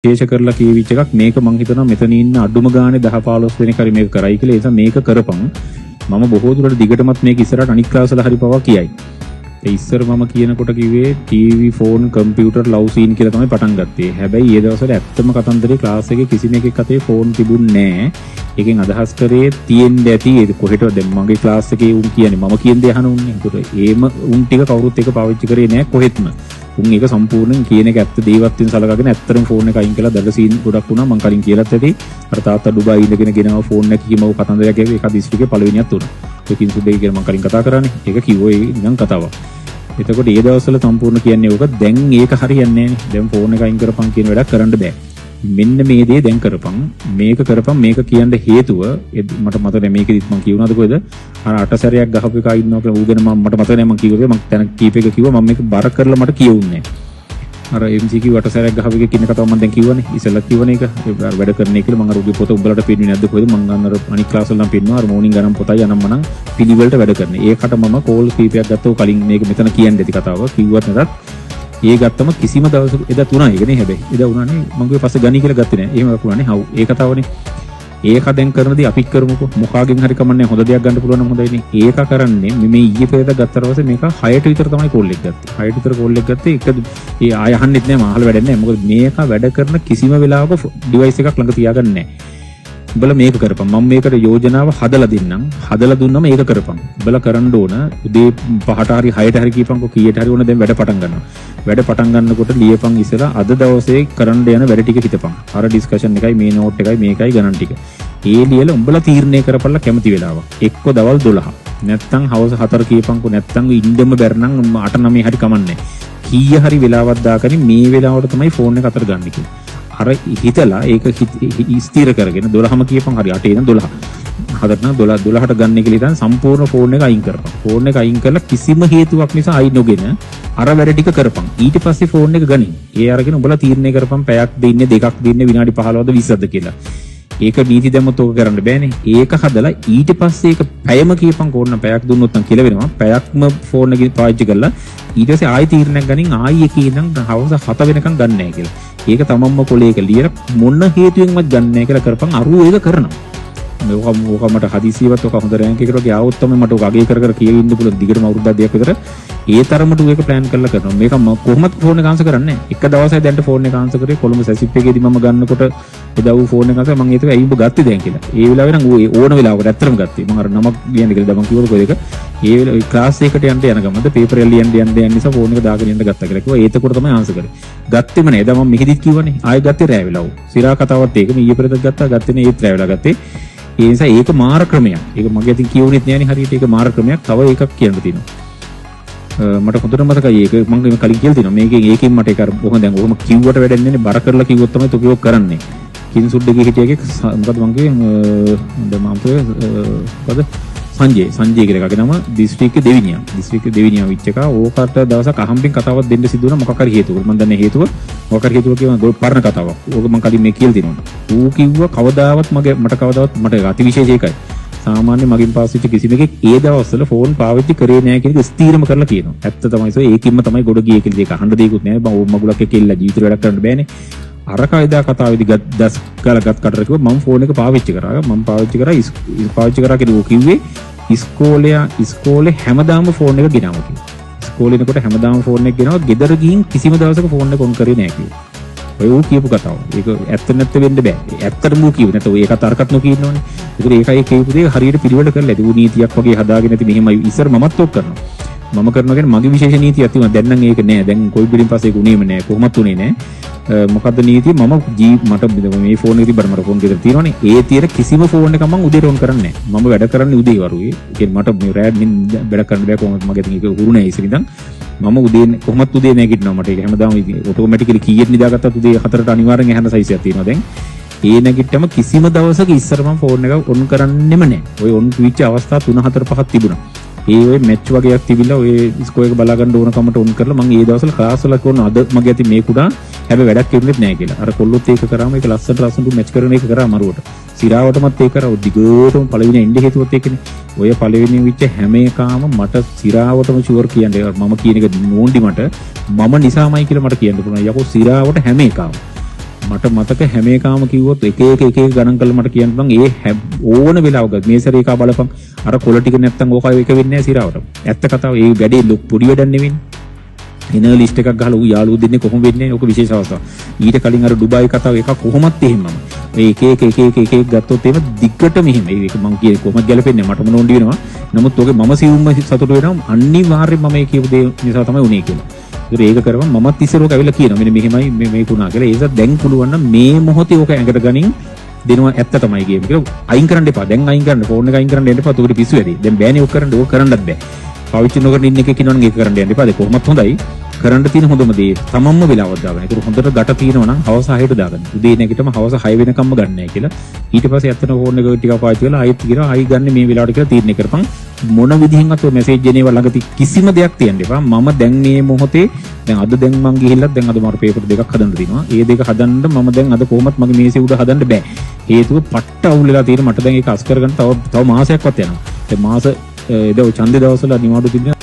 විශේෂ කරලා කියවිච්ච එකක් මේක මං හිතනවා මෙතන ඉන්න අඩුම ගානේ 10 15 දෙනෙක් හරි මේක කරයි කියලා. ඒ නිසා මේක කරපන්. මම බොහෝ දුරට දිගටමත් මේක ඉස්සරහට අනික් ක්ලාස් වල හරි පවා කියයි. ඒ ඉස්සර මම කියනකොට කිව්වේ TV phone computer love scene කියලා තමයි පටන් ගත්තේ. හැබැයි ඒ දවස්වල ඇත්තම කතන්දරේ ක්ලාස් එකේ කිසිම එකෙක් අතේ ෆෝන් තිබුණේ නැහැ. ඒකෙන් අදහස් කරේ තියෙන්න ඇති ඒක කොහෙටද දැන් මගේ ක්ලාස් එකේ උන් කියන්නේ මම කියන දේ අහන උන්නේ. ඒකට ඒම උන් ටික කවුරුත් එක පාවිච්චි කරේ නැහැ කොහෙත්ම. උන් ඒක සම්පූර්ණයෙන් කියන එක ඇත්ත දේවත් වෙන සලකගෙන ඇත්තටම ෆෝන් එක අයින් කළා දඩ සීන් ගොඩක් වුණා. මම කලින් කියලාත් ඇති. අර තාත්තා ඩුබායි ඉඳගෙන ගෙනාව ෆෝන් එක කීමව කතන්දරයක් කියවේ ඒක දිස්ත්‍රික්කේ පළවෙනියක් උනා. ඒකින් සුදේ කියලා මම කලින් කතා කරානේ. ඒක කිව්වෝ ඒ නිකන් කතාවක්. එතකොට ඒ දවස්වල සම්පූර්ණ කියන්නේ ඕක දැන් ඒක හරියන්නේ නැහැ නේ. දැන් ෆෝන් එක අයින් කරපන් කියන වැඩක් කරන්න බෑ. මෙන්න මේ දේ දැන් කරපන්. මේක කරපන් මේක කියන්න හේතුව මට මතක නැහැ මේකෙදිත් මම කියුණාද කොහෙද? අර 8 සැරයක් ගහපු එකා ඉන්නවා කියලා ඌ ගැන මට මතක නැහැ මම කිව්වේ. මම දැන් කීප එක කිව්වා මම මේක බර කරලා මට කියවුන්නේ නැහැ. අර MCQ 8 සැරයක් ගහපු එකේ කින්න කතාව මම දැන් කිව්වනේ. ඉස්සෙල්ලා කිව්වනේ ඒක. වැඩ කරන එක කියලා මම අර උගේ පොත උඹලට පෙන්වන්නේ නැද්ද කොහෙද? මම අර අනික් ක්ලාස් වල නම් පෙන්වනවා. අර මෝනින් ගණන් පොතයි අනම්මනම් පිළිවෙලට වැඩ කරන. ඒකට මම කෝල් කීපයක් ගත්තෝ කලින් මේක මෙතන කියන්න ඇති කතාව. කිව්වත් නැතත් ඒ ගත්තම කිසිම දවසක එදා තුනයි ඒක නේ හැබැයි. එදා උනානේ මම කිව්වේ පස්සේ ගණී කියලා ගත්තේ නැහැ. එහෙම වුණානේ. හව් ඒ කතාවනේ. ඒක දැන් කරනදී අපිත් කරමුකෝ. මොකාගෙන් හරි කමන්නේ හොඳ දෙයක් ගන්න පුළුවන් නම් හොඳයිනේ. ඒක කරන්නේ මේ ඊයේ පෙරේද ගත්තට පස්සේ මේක 6ට විතර තමයි කෝල් එක ගත්තේ. 6ට විතර කෝල් එක ගත්තේ ඒක ඒ ආය අහන්නෙත් නෑ මහල වැඩන්නේ නෑ. මොකද මේක වැඩ කරන කිසිම වෙලාවක ඩිවයිස් එකක් ළඟ තියාගන්නේ නෑ. උඹලා මේක කරපන්. මම මේකට යෝජනාව හදලා දෙන්නම්. හදලා දුන්නම ඒක කරපන්. උඹලා කරන්න ඕන උදේ 5ට හරි 6ට හරි කීපන්කෝ කීයට හරි ඕන දැන් වැඩ පටන් ගන්නවා. වැඩ පටන් ගන්නකොට ලියපන් ඉස්සලා අද දවසේ කරන්න යන වැඩ ටික හිතපන්. අර ඩිස්කෂන් එකයි මේ නෝට් එකයි මේකයි ගණන් ටික. ඒ ලියලා උඹලා තීරණය කරපළා කැමති වෙලාව. එක්ක දවල් 12. නැත්තම් හවස 4 කීපන්කෝ නැත්තම් ඉන්නම බැරනම් 8 9 හරි කමන්නේ. කීය හරි වෙලාවක් දාගෙන මේ වෙලාවට තමයි ෆෝන් එක අතර ගන්න කිව්වේ. අර හිතලා ඒක ස්ථිර කරගෙන 12ම කියපන් හරි 8 ඉඳන් 12. හදන්න 12ට ගන්න කියලා ඉතින් සම්පූර්ණ ෆෝන් එක අයින් කරපන්. ෆෝන් එක අයින් කරලා කිසිම හේතුවක් නිසා අයින් නොගෙන අර වැඩ ටික කරපන්. ඊට පස්සේ ෆෝන් එක ගනින්. ඒ අරගෙන උඹලා තීරණය කරපන් පැයක් දෙන්නේ දෙකක් දෙන්නේ විනාඩි 15ද 20ද කියලා. ඒක නීති දැම්මොත් ඕක කරන්න බෑනේ. ඒක හදලා ඊට පස්සේ ඒක පැයම කියපන් ඕන පැයක් දුන්නොත් නම් කියලා වෙනවා. පැයක්ම ෆෝන් එක පාවිච්චි කරලා ඊට පස්සේ ආයි තීරණයක් ගනින් ආයි එකේ ඉඳන් හවස 7 වෙනකන් ගන්න නැහැ කියලා. ඒක තමන්ම කොලේක ලියලා මොන හේතුවෙන්වත් ගන්න නැහැ කියලා කරපන්. අරුව ඒක කරනවා. ඕක මට හදිසියවත් ඕක හොඳ රෑන්ක් එකකට ගියාවොත් තමයි මට ඕක අගේ කර කියවෙන්න පුළුවන්. දිගටම අවුරුද්දක් දෙකක් විතර ඒ තරමට මේක ප්ලෑන් කරලා කරනවා. මේක කොහොමද ෆෝන් එක ආන්සර් කරන්නේ නැහැ. එක දවසයි දැන්ට ෆෝන් එක ආන්සර් කරේ කොළඹ සැසිප් එකේදී මම ගන්නකොට එදා ඌ ෆෝන් එක ආන්සර් මම ඒතක ඇයි උඹ ගත්තේ දැන් කියලා. ඒ වෙලාවේ නම් ඌ ඕන වෙලාවකට ඇත්තටම ගත්තේ. මම අර නමක් ලියන්න කියලා මම කිව්වද කොහෙද ඒ වෙලාවේ ක්ලාස් එකකට යන්න යන ගමන්ද පේපර් එක ලියන්න නිසා ෆෝන් එක දාගෙන යන්න ගත්තා කියලා කිව්වා. ඒතකොට තමයි ආන්සර් කරේ. ගත්තෙම නෑ. එදා මම මෙහිදිත් කිව්වනේ. ආයෙ ගත්තේ රෑ වෙලාව. සිරා කතාවත් ඒක ඊයේ පෙරේද ගත්තා. ගත්තේ නේ ඒත් රෑ වෙලා ගත්තේ. ඒ නිසා ඒක මාර ක්‍රමයක්. ඒක මගේ අතින් කියවුනෙත් නෑනේ හරියට. ඒක මාර ක්‍රමයක්. තව එකක් කියන්න තියෙනවා. මට හොඳට මතකයි ඒක මම කලින් කියලා තියෙනවා. මේකෙන් මට ඒක අර කොහොමද දැන් ඔහොම කිව්වට වැඩන්නේ නේ. බර කරලා කිව්වොත් තමයි තොපියෝ කරන්නේ. කින්සුඩ්ඩගේ හිටියගේ මොකද මම කිව්වේ මොකද සංජය කියලා එකගේ නම දිස්ත්‍රික්කේ දෙවිනියා විච් එක. ඕකට දවසක් අහම්බෙන් කතාවක් දෙන්න සිදු වුණා මොකක් හරි හේතුවකට. මම දන්නේ හේතුව මොකක් හරි හේතුව කියනවා පරණ කතාවක්. ඕක මම කලින් මේ කියලා තියෙනවා. ඌ කිව්වා කවදාවත් මට අතිවිශේෂ එකයි. සාමාන්‍ය මගින් පාස් වෙච්ච කිසිම එකෙක් ඒ දවස්වල ෆෝන් පාවිච්චි කරේ නැහැ කියන එක ස්ථීරම කරලා කියනවා. ඇත්ත තමයි. ඒකින්ම තමයි ගොඩ ගියේ කියලා ඒක අහන්න දෙයක්වත් නැහැ. මම මගුලක් එක්ක එල්ල ජීවිතේ වැඩක් කරන්න බෑනේ. අර කයිදා කතාවේදී දස් ගලගත් කටට කිව්වා මම ෆෝන් එක පාවිච්චි කරා. මම පාවිච්චි කරා කියලා කිව්වේ ඉස්කෝලේ හැමදාම ෆෝන් එක ගෙනාවා කිව්වා. ඉස්කෝලේ එනකොට හැමදාම ෆෝන් එක ගෙනාවා. ගෙදර ගිහින් කිසිම දවසක ෆෝන් එක ඔන් කරේ නැහැ කිව්වා. ඔය ඌ කියපු කතාව. ඒක ඇත්ත නැත්ත වෙන්න බෑ. ඇත්තටම ඌ කිව්වේ නැත්නම් ඒකත් අරකට නොකිය ඉන්නවනේ. ඒකයි කියපු දේ හරියට පිළිවෙල කරලා ඇති. ඌ නීතියක් වගේ හදාගෙන ඇති මෙහෙමයි ඉස්සර මමත් ඔක් කරනවා. මම කරනවා කියන්නේ මගේ විශේෂ නීතියක් තියෙනවා. දැන් නම් ඒක නෑ. දැන් කොයි බිලින් පස්සේ ඒක උනේම නෑ. කොහොමත් උනේ නෑ. මොකද්ද නීතිය? මට මේ ෆෝන් එකේ තිබ්බට මට ෆෝන් ගෙදර තියෙනවනේ. ඒ තියෙන කිසිම ෆෝන් එකක් මම උදේට ඔන් කරන්නේ නෑ. මම වැඩ කරන්නේ උදේ වරුවේ. ඒ කියන්නේ මට මේ රෑඩ් වැඩ කරන්න බෑ කොහොමද මගේ තියෙන ඒක උරු නෑ ඉතින් ඉඳන් මම උදේ කොහොමත් උදේ නැගිටිනවා. මට ඒක හැමදාම ඔටෝමැටිකලි කීයට නිදාගත්තත් උදේ 4ට අනිවාර්යෙන් ඇහැන සයිස් එකක් තියෙනවා දැන්. ඒ නැගිට්ටම කිසිම දවසක ඉස්සර මම ෆෝන් එක ඔන් කරන්නෙම නෑ. ඔය ඔන් වෙච්ච අවස්ථා 3 4 5ක් තිබුණා. ඒ ඔය මැච් වගේක් තිබිලා ඔය ස්කෝ එක බලා ගන්න ඕන කමට ඔන් කරලා මම ඒ දවස්වල ක්ලාස් වල කරන අද මගේ ඇති මේ කුඩා හැබැයි වැඩක් කෙරුණෙත් නෑ කියලා. අර කොල්ලොත් ඒක කරාම ඒක ලස්සනට මැච් කරන එක කරා මරුවට. සිරාවටමත් ඒක කරා. දිගටම පළවෙනි එන්නේ හේතුවත් ඒකනේ. ඔය පළවෙනි විච්ච හැම එකාම මට සිරාවටම ෂුවර් කියන්නේ. මම කියන එක නෝන්ඩි මට මම නිසාමයි කියලා මට කියන්න පුළුවන්. යකෝ සිරාවට හැම එකාම මට මතක හැම එකම කිව්වොත් එක එක ගණන් කරලා මට කියන්න පුළුවන් ඒ ඕන වෙලාවක මේ සැරේ එක බලපන් අර කොළ ටික නැත්තම් ඕක එක වෙන්නේ නැහැ සිරාවට. ඇත්ත කතාව ඒ වැඩේ පොඩි වැඩක් නෙවෙයි. එන ලිස්ට් එකක් ගහලා ඌ යාළුවෝ දෙන්නේ කොහොම වෙන්නේ ඕක විශේෂ අවස්ථාවක්. ඊට කලින් අර ඩුබායි කතාව එක කොහොමත් එහෙමම. මේ එක ගත්තොත් එහෙම දිග්ගට මෙහෙම. ඒක මං කියේ කොහොමද ගැලපෙන්නේ මට මොන ඕන්ඩි වෙනවා. නමුත් ඕකේ මම සිවුම්ම සතුට වෙනවා අනිවාර්යෙන්ම මම මේ කියපු දේ නිසා තමයි උනේ කියලා. ඒක කරවම මමත් ඉස්සර ඕක ඇවිල්ලා කියනවා මෙන්න මෙහෙමයි මේක උනා කියලා. ඒක දැන් පුළුවන් නම් මේ මොහොතේ ඕක ඇඟට ගනින් දෙනවා ඇත්ත තමයි කියන්නේ කියලා. අයින් කරන්න එපා. දැන් අයින් කරන්න ෆෝන් එක අයින් කරන්න යන්න එපා. උකට පිස්සු වැඩි. දැන් බෑනේ ඕක කරන්න. ඕක කරන්නත් බෑ. පාවිච්චි නොකරන ඉන්න එකේ කියනවනම් ඒක කරන්න යන්න එපා. ඒක කොහොමත් හොඳයි. කරන්න තියෙන හොඳම දේ තමන්ම වෙලාවක් දාගන්න. ඒක හොඳට ගැට තියෙනවා නම් හවස 6ට දාගන්න. උදේ නැගිටම හවස 6 වෙනකම්ම ගන්න නැහැ කියලා. ඊට පස්සේ ඇත්තට ෆෝන් එක ටිකක් පාවිච්චි කරලා ආයෙත් කියනවා ආයෙ ගන්න මේ වෙලාවට කියලා තීරණය කරපන්. මොන විදිහින්වත් ඔය මැසේජ් එනේව ළඟ කිසිම දෙයක් තියන්න එපා. මම දැන් මේ මොහොතේ දැන් අද දැන් මං ගිහිල්ලා දැන් අද මට පේපර් දෙකක් හදන්න තියෙනවා. ඒ දෙක හදන්න මම දැන් අද කොහොමත් මගේ මේසේ උඩ හදන්න බෑ. හේතුව පට්ට අවුල් වෙලා තියෙන මට දැන් ඒක අස් කරගන්න තව මාසයක්වත් යනවා. ඒ මාස ඡන්දේ දවස්වල නිවාඩු තිබෙනවා.